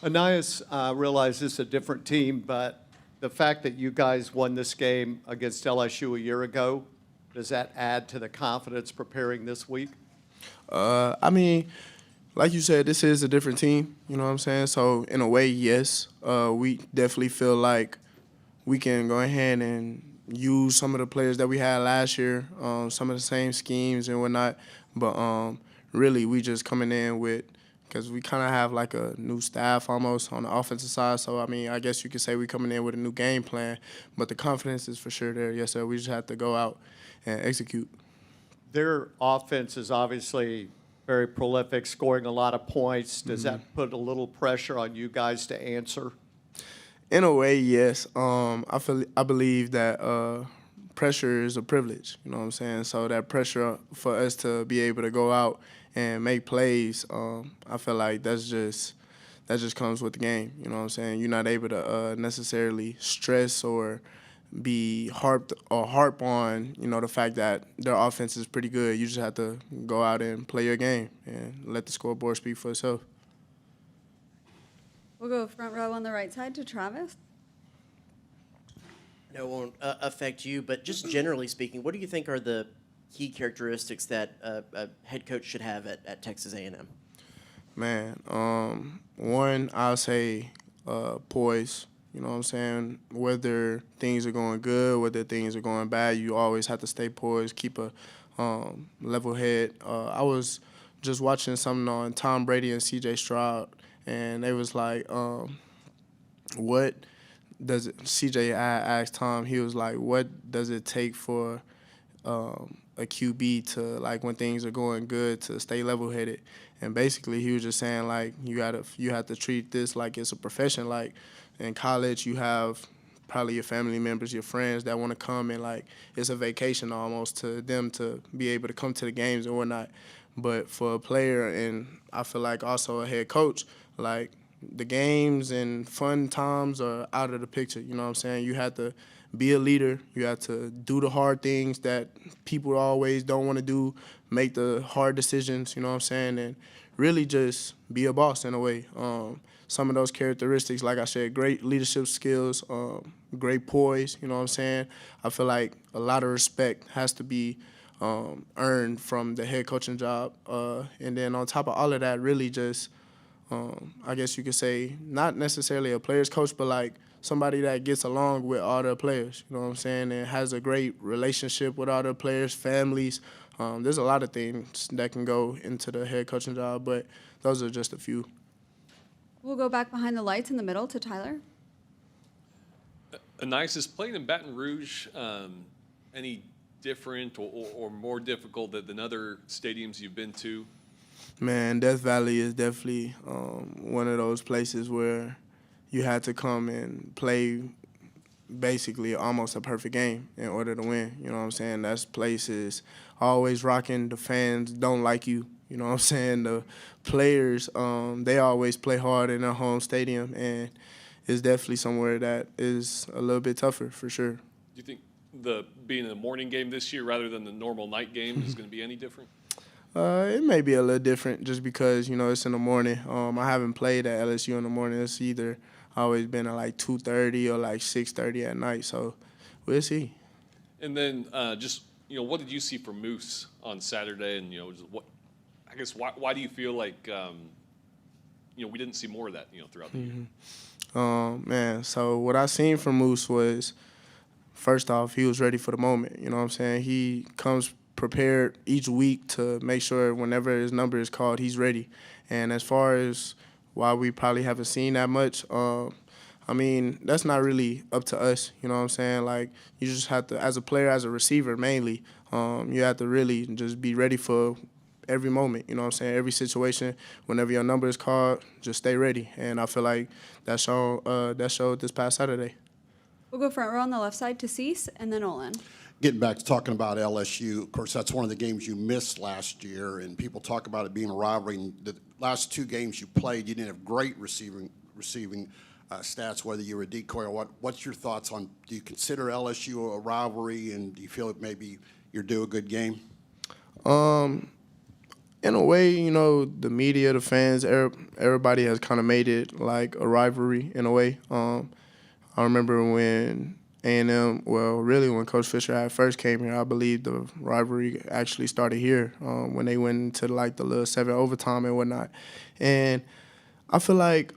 Ainias, realize this is a different team, but the fact that you guys won this game against LSU a year ago, does that add to the confidence preparing this week? I mean, like you said, this is a different team. You know what I'm saying? So in a way, yes, we definitely feel like we can go ahead and use some of the players that we had last year, some of the same schemes and whatnot. But really, we just coming in with because we kind of have like a new staff almost on the offensive side. So I mean, I guess you could say we coming in with a new game plan. But the confidence is for sure there. Yes, sir. We just have to go out and execute. Their offense is obviously very prolific, scoring a lot of points. Does that put a little pressure on you guys to answer? In a way, yes. I believe that pressure is a privilege. You know what I'm saying? So that pressure for us to be able to go out and make plays, I feel like that just comes with the game. You know what I'm saying? You're not able to necessarily stress or be harp on the fact that their offense is pretty good. You just have to go out and play your game and let the scoreboard speak for itself. We'll go front row on the right side to Travis. No, it won't affect you, but just generally speaking, what do you think are the key characteristics that a head coach should have at Texas A&M? Man, one, I'll say poise. You know what I'm saying? Whether things are going good, whether things are going bad, you always have to stay poised, keep a level head. I was just watching something on Tom Brady and C.J. Stroud, and they was like, what does it, C.J. asked Tom, he was like, what does it take for a QB to, like, when things are going good, to stay level-headed? And basically he was just saying, like, you have to treat this like it's a profession. Like, in college, you have probably your family members, your friends that want to come, and like it's a vacation almost to them to be able to come to the games and whatnot. But for a player, and I feel like also a head coach, like the games and fun times are out of the picture. You know what I'm saying? You have to be a leader. You have to do the hard things that people always don't want to do, make the hard decisions, you know what I'm saying, and really just be a boss in a way. Some of those characteristics, like I said, great leadership skills, great poise, you know what I'm saying. I feel like a lot of respect has to be earned from the head coaching job. And then on top of all of that, really just, I guess you could say, not necessarily a player's coach, but like somebody that gets along with all the players, you know what I'm saying, and has a great relationship with all the players, families. There's a lot of things that can go into the head coaching job, but those are just a few. We'll go back behind the lights in the middle to Tyler. Ainias, is playing in Baton Rouge any different or more difficult than other stadiums you've been to? Man, Death Valley is definitely one of those places where you had to come and play basically almost a perfect game in order to win. You know what I'm saying? That place is always rocking. The fans don't like you. You know what I'm saying? The players, they always play hard in their home stadium, and it's definitely somewhere that is a little bit tougher for sure. Do you think being a morning game this year rather than the normal night game is going to be any different? It may be a little different just because, it's in the morning. I haven't played at LSU in the morning. It's either always been at like 2:30 or like 6:30 at night, so we'll see. And then just, what did you see from Moose on Saturday? And, why do you feel like, we didn't see more of that, throughout the year? Man, so what I seen from Moose was, first off, he was ready for the moment. You know what I'm saying? He comes prepared each week to make sure whenever his number is called, he's ready. And as far as why we probably haven't seen that much, I mean, that's not really up to us. You know what I'm saying? Like, you just have to, as a player, as a receiver mainly, you have to really just be ready for every moment. You know what I'm saying? Every situation, whenever your number is called, just stay ready. And I feel like that showed this past Saturday. We'll go front row on the left side to Cease and then Olin. Getting back to talking about LSU, of course, that's one of the games you missed last year, and people talk about it being a rivalry. And the last two games you played, you didn't have great receiving stats, whether you were a decoy or what. What's your thoughts on, do you consider LSU a rivalry, and do you feel that maybe you're due a good game? In in a way, you know, the media, the fans, everybody has kind of made it like a rivalry in a way. I remember when A&M, well, really when Coach Fisher had first came here, I believe the rivalry actually started here when they went into like the little 7 overtime and whatnot. And I feel like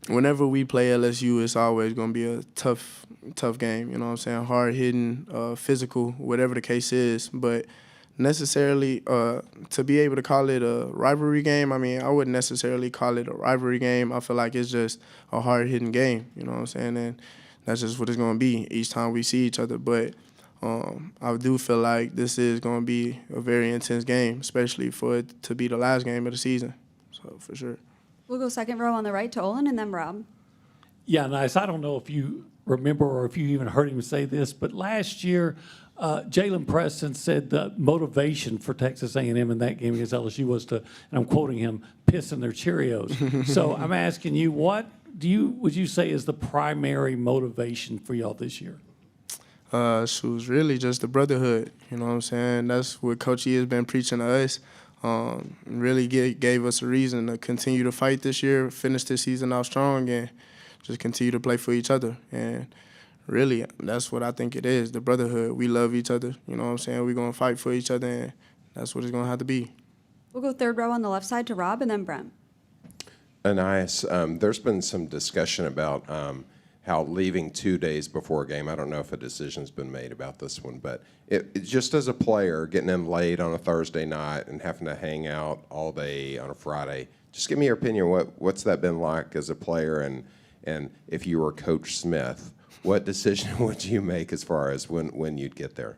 whenever we play LSU, it's always going to be a tough game, you know what I'm saying? Hard-hitting, physical, whatever the case is. But necessarily to be able to call it a rivalry game, I mean, I wouldn't necessarily call it a rivalry game. I feel like it's just a hard-hitting game, you know what I'm saying? And that's just what it's going to be each time we see each other. But I do feel like this is going to be a very intense game, especially for it to be the last game of the season. So, for sure. We'll go second row on the right to Olin and then Rob. Yeah, nice. I don't know if you remember or if you even heard him say this, but last year, Jalen Preston said the motivation for Texas A&M in that game against LSU was to, and I'm quoting him, piss in their Cheerios. So I'm asking you, what would you say is the primary motivation for y'all this year? Shoes, really just the brotherhood. You know what I'm saying? That's what Coach E has been preaching to us. Really gave us a reason to continue to fight this year, finish this season out strong, and just continue to play for each other. And really, that's what I think it is, the brotherhood. We love each other. You know what I'm saying? We're going to fight for each other, and that's what it's going to have to be. We'll go third row on the left side to Rob and then Brent. Ainias, there's been some discussion about how leaving 2 days before a game, I don't know if a decision's been made about this one, but it just as a player, getting in late on a Thursday night and having to hang out all day on a Friday, just give me your opinion. What's that been like as a player? And if you were Coach Smith, what decision would you make as far as when you'd get there?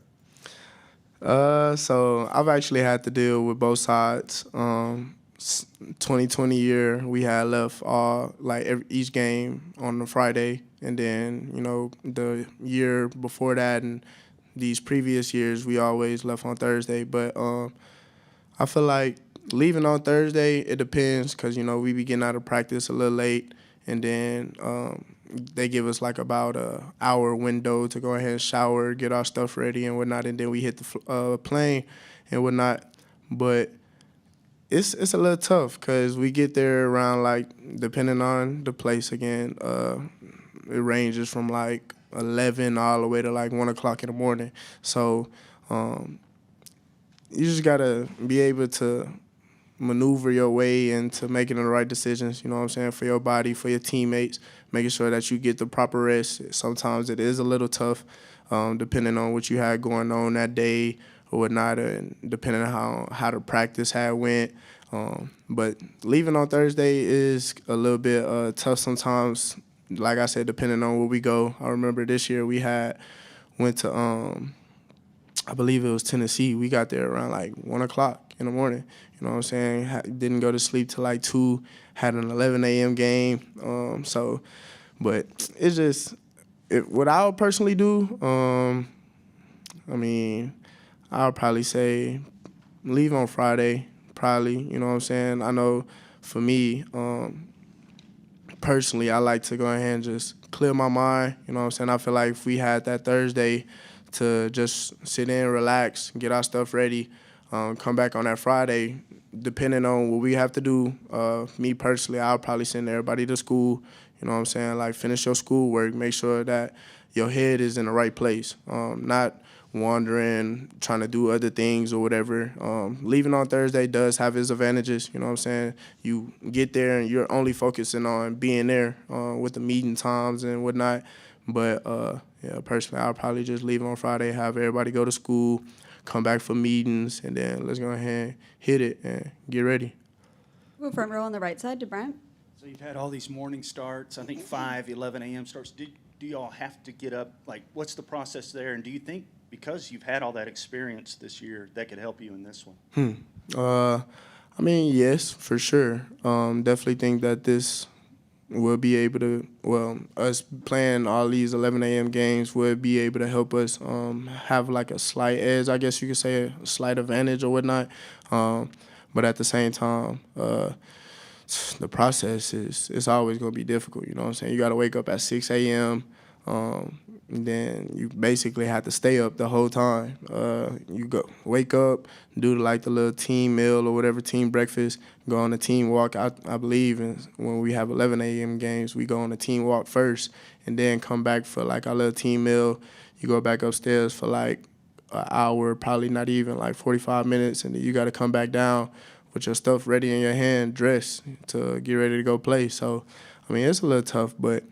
So I've actually had to deal with both sides. 2020 year, we had left each game on the Friday, and then, you know, the year before that and these previous years, we always left on Thursday. But I feel like leaving on Thursday, it depends because, you know, we be getting out of practice a little late, and then they give us like about a hour window to go ahead and shower, get our stuff ready and whatnot, and then we hit the plane and whatnot. But it's a little tough because we get there around, like, depending on the place again, it ranges from like 11 all the way to like 1 o'clock in the morning. So you just got to be able to maneuver your way into making the right decisions, you know what I'm saying, for your body, for your teammates, making sure that you get the proper rest. Sometimes it is a little tough depending on what you had going on that day or whatnot, and depending on how the practice had went. But leaving on Thursday is a little bit tough sometimes, like I said, depending on where we go. I remember this year we went to, I believe it was Tennessee. We got there around like 1 o'clock in the morning. You know what I'm saying? Didn't go to sleep till like 2, had an 11 a.m. game. But it's just, what I would personally do, I mean, I would probably say leave on Friday, probably, you know what I'm saying? I know for me, personally, I like to go ahead and just clear my mind, you know what I'm saying? I feel like if we had that Thursday to just sit in, relax, get our stuff ready, come back on that Friday, depending on what we have to do, me personally, I'll probably send everybody to school, you know what I'm saying? Like, finish your schoolwork, make sure that your head is in the right place, not wandering, trying to do other things or whatever. Leaving on Thursday does have its advantages, you know what I'm saying? You get there and you're only focusing on being there with the meeting times and whatnot. But, yeah, personally, I'll probably just leave on Friday, have everybody go to school, come back for meetings, and then let's go ahead and hit it and get ready. We'll go front row on the right side to Brent. So you've had all these morning starts, I think 5, 11 a.m. starts. Do y'all have to get up? Like, what's the process there? And do you think because you've had all that experience this year, that could help you in this one? I mean, yes, for sure. Definitely think that this will be able to, well, us playing all these 11 a.m. games would be able to help us have like a slight edge, I guess you could say, a slight advantage or whatnot. But at the same time, the process is always going to be difficult, you know what I'm saying? You got to wake up at 6 a.m., and then you basically have to stay up the whole time. You wake up, do like the little team meal or whatever, team breakfast, go on a team walk. I believe when we have 11 a.m. games, we go on a team walk first, and then come back for like our little team meal. You go back upstairs for like an hour, probably not even, like 45 minutes, and then you got to come back down with your stuff ready in your hand, dressed to get ready to go play. So, I mean, it's a little tough, but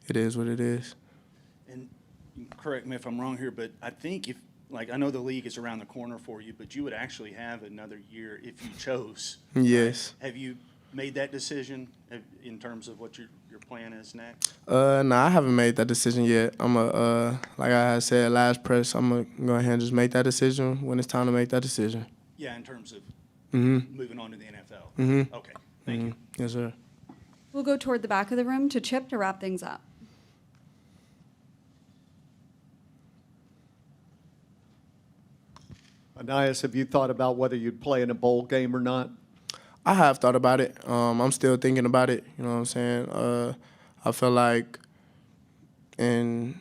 it is what it is. And correct me if I'm wrong here, but I think if, like, I know the league is around the corner for you, but you would actually have another year if you chose. Yes. Right? Have you made that decision in terms of what your plan is next? No, I haven't made that decision yet. Like I had said last press, I'm gonna go ahead and just make that decision when it's time to make that decision. Yeah, in terms of Mm-hmm. moving on to the NFL. Mm-hmm. Okay, thank you. Yes, sir. We'll go toward the back of the room to Chip to wrap things up. Ainias, have you thought about whether you'd play in a bowl game or not? I have thought about it. I'm still thinking about it. You know what I'm saying? I feel like in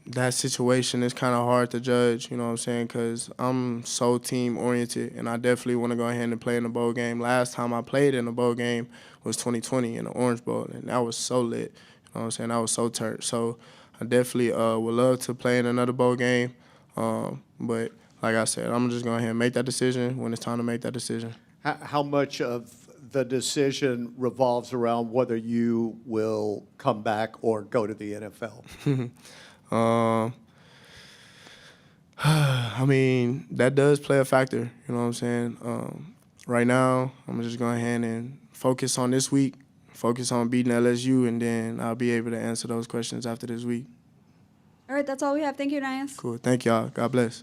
that situation, it's kind of hard to judge. You know what I'm saying? Because I'm so team oriented, and I definitely want to go ahead and play in a bowl game. Last time I played in a bowl game was 2020 in the Orange Bowl, and that was so lit. You know what I'm saying? I was so turned. So I definitely would love to play in another bowl game. But like I said, I'm just going to go ahead and make that decision when it's time to make that decision. How much of the decision revolves around whether you will come back or go to the NFL? I mean, that does play a factor. You know what I'm saying? Right now, I'm just going ahead and focus on this week, focus on beating LSU, and then I'll be able to answer those questions after this week. All right, that's all we have. Thank you, Ainias. Cool. Thank y'all. God bless.